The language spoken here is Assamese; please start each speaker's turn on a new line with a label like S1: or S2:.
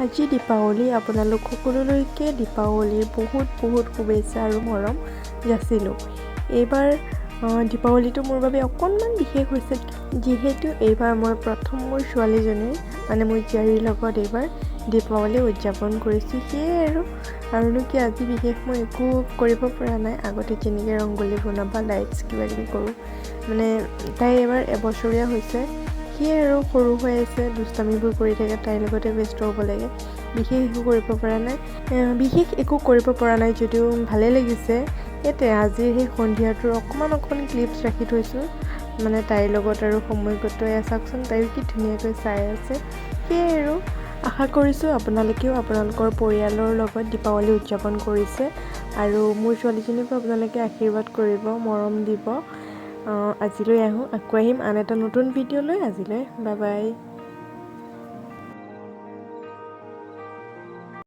S1: আজি দীপাৱলী আপোনালোক সকলোলৈকে দীপাৱলীৰ বহুত শুভেচ্ছা আৰু মৰম যাচিলোঁ। এইবাৰ দীপাৱলীটো মোৰ বাবে অকণমান বিশেষ হৈছে, যিহেতু এইবাৰ মই প্ৰথম মোৰ ছোৱালীজনীৰ মানে মোৰ জীয়াৰীৰ লগত এইবাৰ দীপাৱলী উদযাপন কৰিছোঁ। সেয়ে আৰুনো কি আজি বিশেষ মই একো কৰিব পৰা নাই। আগতে যেনেকৈ ৰংগলী বনাওঁ বা লাইটছ কিবাকিবি কৰোঁ, মানে তাই এইবাৰ এবছৰীয়া হৈছে। সেয়ে সৰু হৈ আছে, দুষ্টামিবোৰ কৰি থাকে, তাইৰ লগতে ব্যস্ত হ'ব লাগে। বিশেষ একো কৰিব পৰা নাই যদিও ভালেই লাগিছে। ইয়াতে আজিৰ সেই সন্ধিয়াটোৰ অকণমান ক্লিপছ ৰাখি থৈছোঁ, মানে তাইৰ লগত আৰু সময় কটোৱাই। চাওকচোন তাইও কি ধুনীয়াকৈ চাই আছে। সেয়ে আশা কৰিছোঁ আপোনালোকেও আপোনালোকৰ পৰিয়ালৰ লগত দীপাৱলী উদযাপন কৰিছে আৰু মোৰ ছোৱালীজনীকো আপোনালোকে আশীৰ্বাদ কৰিব, মৰম দিব। আজিলৈ আকৌ আহিম আন এটা নতুন ভিডিঅ' লৈ। আজিলৈ বাই বাই।